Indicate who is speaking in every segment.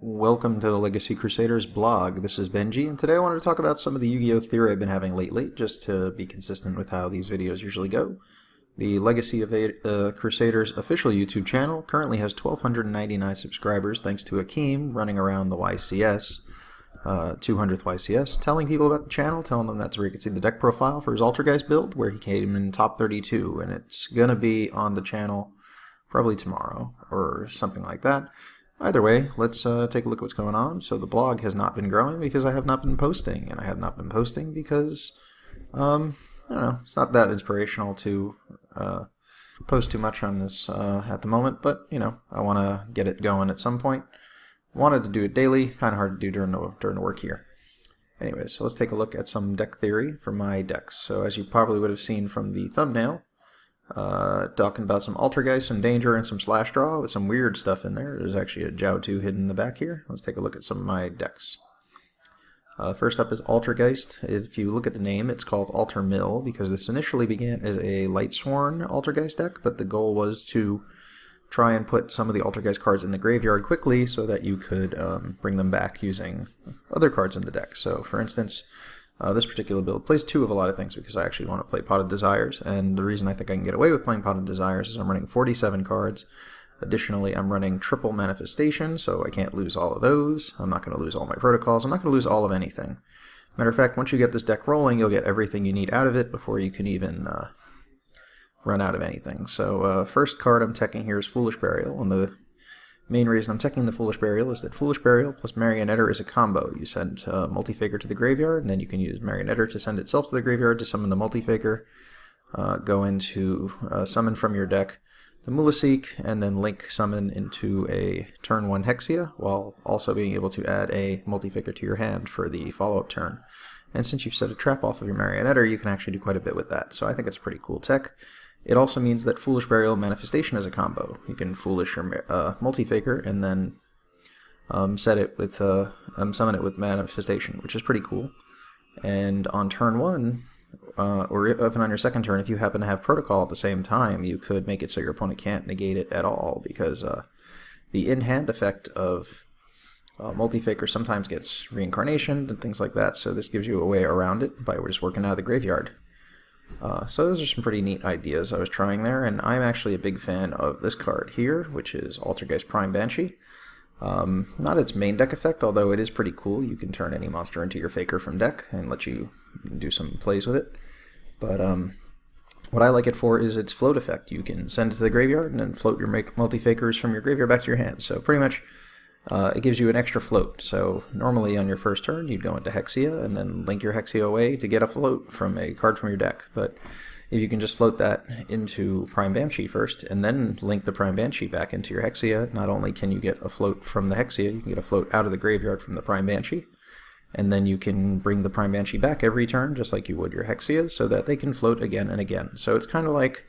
Speaker 1: Welcome to the Legacy Crusaders blog. This is Benji, and today I wanted to talk about some of the Yu-Gi-Oh! Theory I've been having lately, just to be consistent with how these videos usually go. The Legacy of Crusaders official YouTube channel currently has 1,299 subscribers thanks to Akeem running around the YCS, 200th YCS, telling people about the channel, telling them that's where you can see the deck profile for his Altergeist build, where he came in top 32, and it's going to be on the channel probably tomorrow, or something like that. Either way, let's take a look at what's going on. So the blog has not been growing because I have not been posting, and I have not been posting because, I don't know, it's not that inspirational to post too much on this at the moment, but, you know, I want to get it going at some point. Wanted to do it daily, kind of hard to do during the work here. Anyways, so let's take a look at some deck theory for my decks. So as you probably would have seen from the thumbnail, talking about some Altergeist, some Danger, and some Slash Draw with some weird stuff in there. There's actually a Yugioh 2 hidden in the back here. Let's take a look at some of my decks. First up is Altergeist. If you look at the name, it's called Alter Mill because this initially began as a Lightsworn Altergeist deck, but the goal was to try and put some of the Altergeist cards in the graveyard quickly so that you could bring them back using other cards in the deck. So, for instance, this particular build plays two of a lot of things because I actually want to play Pot of Desires, and the reason I think I can get away with playing Pot of Desires is I'm running 47 cards. Additionally, I'm running triple manifestation, so I can't lose all of those. I'm not going to lose all my protocols. I'm not going to lose all of anything. Matter of fact, once you get this deck rolling, you'll get everything you need out of it before you can even run out of anything. So first card I'm teching here is Foolish Burial, and the main reason I'm teching the Foolish Burial is that Foolish Burial plus Marionetter is a combo. You send Multi-Faker to the graveyard, and then you can use Marionetter to send itself to the graveyard to summon the Multi-Faker, go into summon from your deck the Mulaseek, and then link summon into a turn 1 Hexia, while also being able to add a Multi-Faker to your hand for the follow-up turn. And since you've set a trap off of your Marionetter, you can actually do quite a bit with that, so I think it's a pretty cool tech. It also means that Foolish Burial Manifestation is a combo. You can Foolish your Multi-Faker and then summon it with Manifestation, which is pretty cool. And on turn 1, or even on your second turn, if you happen to have Protocol at the same time, you could make it so your opponent can't negate it at all, because the in-hand effect of Multi-Faker sometimes gets Reincarnation and things like that, so this gives you a way around it by just working out of the graveyard. So those are some pretty neat ideas I was trying there, and I'm actually a big fan of this card here, which is Altergeist Prime Banshee. Not its main deck effect, although it is pretty cool. You can turn any monster into your faker from deck and let you do some plays with it. But what I like it for is its float effect. You can send it to the graveyard and then float your multi-fakers from your graveyard back to your hand. So pretty much it gives you an extra float. So normally on your first turn you'd go into Hexia and then link your Hexia away to get a float from a card from your deck. But if you can just float that into Prime Banshee first and then link the Prime Banshee back into your Hexia, not only can you get a float from the Hexia, you can get a float out of the graveyard from the Prime Banshee. And then you can bring the Prime Banshee back every turn just like you would your Hexias so that they can float again and again. So it's kind of like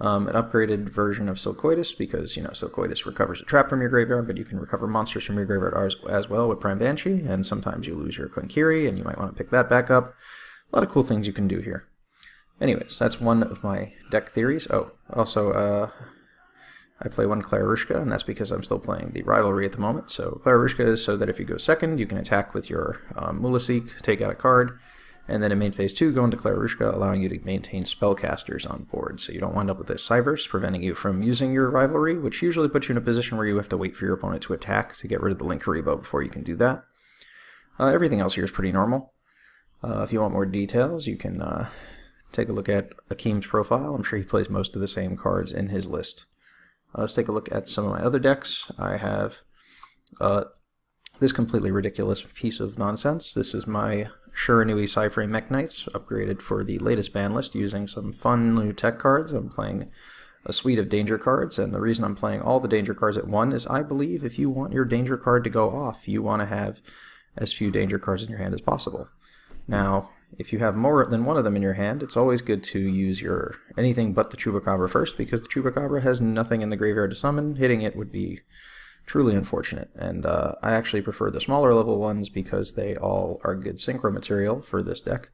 Speaker 1: an upgraded version of Silcoitus, because, you know, Silcoitus recovers a trap from your graveyard, but you can recover monsters from your graveyard as well with Prime Banshee, and sometimes you lose your Konkiri, and you might want to pick that back up. A lot of cool things you can do here. Anyways, that's one of my deck theories. Oh, also, I play one Klarushka, and that's because I'm still playing the Rivalry at the moment. So Klarushka is so that if you go second, you can attack with your Mulaseek, take out a card, and then in main phase 2, go into Klarushka, allowing you to maintain spellcasters on board. So you don't wind up with this Cyverse, preventing you from using your Rivalry, which usually puts you in a position where you have to wait for your opponent to attack to get rid of the Linkuriboh before you can do that. Everything else here is pretty normal. If you want more details, you can take a look at Akeem's profile. I'm sure he plays most of the same cards in his list. Let's take a look at some of my other decks. I have this completely ridiculous piece of nonsense. This is my Shiranui Cyframe Mech Knights, upgraded for the latest ban list using some fun new tech cards. I'm playing a suite of danger cards, and the reason I'm playing all the danger cards at one is I believe if you want your danger card to go off, you want to have as few danger cards in your hand as possible. Now, if you have more than one of them in your hand, it's always good to use your anything but the Chupacabra first, because the Chupacabra has nothing in the graveyard to summon. Hitting it would be truly unfortunate, and I actually prefer the smaller level ones because they all are good synchro material for this deck.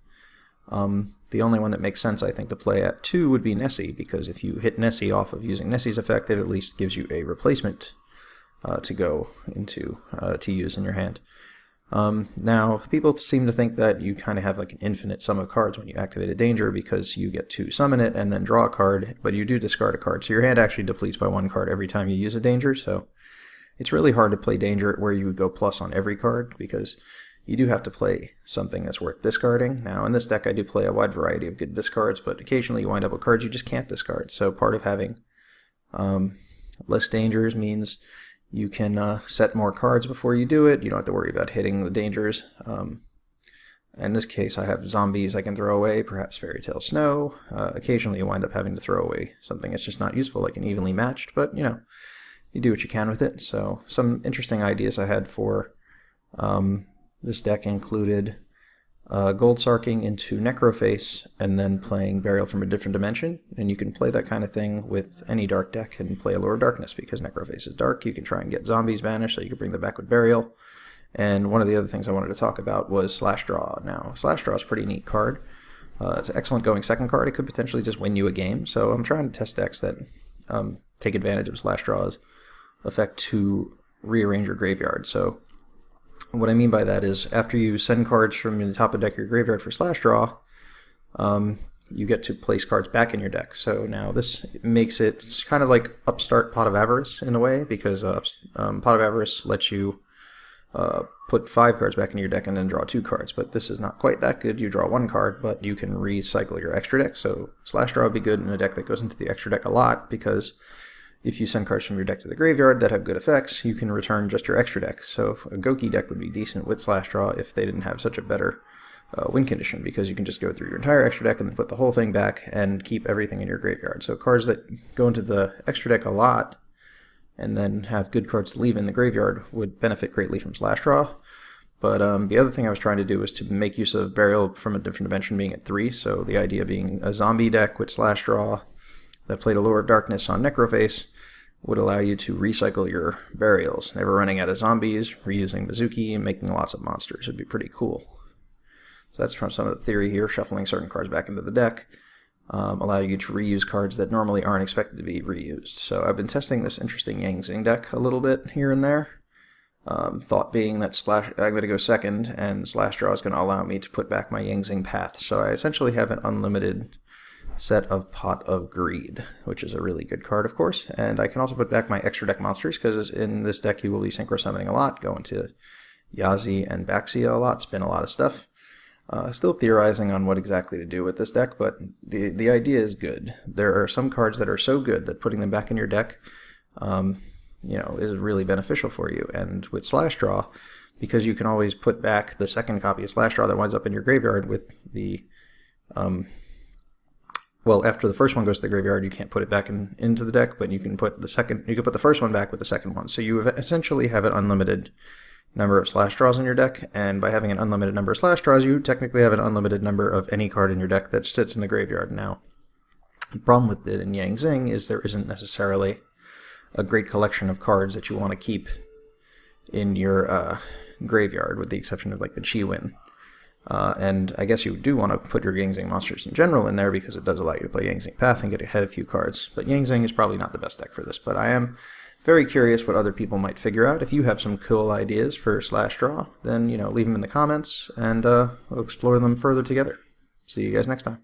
Speaker 1: The only one that makes sense, I think, to play at 2 would be Nessie, because if you hit Nessie off of using Nessie's effect, it at least gives you a replacement to go into to use in your hand. Now, people seem to think that you kind of have like an infinite sum of cards when you activate a danger because you get to summon it and then draw a card, but you do discard a card. So your hand actually depletes by 1 card every time you use a danger, so it's really hard to play danger where you would go plus on every card because you do have to play something that's worth discarding. Now, in this deck, I do play a wide variety of good discards, but occasionally you wind up with cards you just can't discard. So part of having less dangers means you can set more cards before you do it. You don't have to worry about hitting the dangers. In this case, I have zombies I can throw away, perhaps Fairy Tale Snow. Occasionally you wind up having to throw away something that's just not useful, like an evenly matched, but you know, you do what you can with it. So some interesting ideas I had for this deck included Gold Sarking into Necroface and then playing Burial from a Different Dimension. And you can play that kind of thing with any dark deck and play Allure of Darkness because Necroface is dark. You can try and get zombies banished so you can bring them back with Burial. And one of the other things I wanted to talk about was Slash Draw. Now, Slash Draw is a pretty neat card. It's an excellent going second card. It could potentially just win you a game. So I'm trying to test decks that take advantage of Slash Draw's effect to rearrange your graveyard. So what I mean by that is after you send cards from the top of the deck of your graveyard for Slash Draw, you get to place cards back in your deck. So now this makes it kind of like Upstart Pot of Avarice in a way, because Pot of Avarice lets you put 5 cards back in your deck and then draw 2 cards. But this is not quite that good. You draw 1 card, but you can recycle your extra deck. So Slash Draw would be good in a deck that goes into the extra deck a lot, because if you send cards from your deck to the graveyard that have good effects, you can return just your extra deck. So a Goki deck would be decent with Slash Draw if they didn't have such a better win condition, because you can just go through your entire extra deck and then put the whole thing back and keep everything in your graveyard. So cards that go into the extra deck a lot and then have good cards to leave in the graveyard would benefit greatly from Slash Draw. But the other thing I was trying to do was to make use of Burial from a Different Dimension being at 3. So the idea being a zombie deck with Slash Draw that played Allure of Darkness on Necroface would allow you to recycle your burials, never running out of zombies, reusing Mizuki, and making lots of monsters. It'd be pretty cool. So that's from some of the theory here, shuffling certain cards back into the deck, allow you to reuse cards that normally aren't expected to be reused. So I've been testing this interesting Yang Zing deck a little bit here and there. Thought being that I'm going to go second, and Slash Draw is going to allow me to put back my Yang Zing Path. So I essentially have an unlimited set of Pot of Greed, which is a really good card, of course. And I can also put back my extra deck monsters, because in this deck you will be synchro summoning a lot, go into Yazi and Baxia a lot, spin a lot of stuff. Still theorizing on what exactly to do with this deck, but the idea is good. There are some cards that are so good that putting them back in your deck you know, is really beneficial for you. And with Slash Draw, because you can always put back the second copy of Slash Draw that winds up in your graveyard with the well, after the first one goes to the graveyard, you can't put it back into the deck, but you can put the first one back with the second one. So you essentially have an unlimited number of Slash Draws in your deck, and by having an unlimited number of Slash Draws, you technically have an unlimited number of any card in your deck that sits in the graveyard. Now, the problem with it in Yang Zing is there isn't necessarily a great collection of cards that you want to keep in your graveyard, with the exception of like the Chi-Win. And I guess you do want to put your Yang Zing monsters in general in there, because it does allow you to play Yang Zing Path and get ahead a few cards. But Yang Zing is probably not the best deck for this, but I am very curious what other people might figure out. If you have some cool ideas for Slash Draw, then, you know, leave them in the comments, and we'll explore them further together. See you guys next time.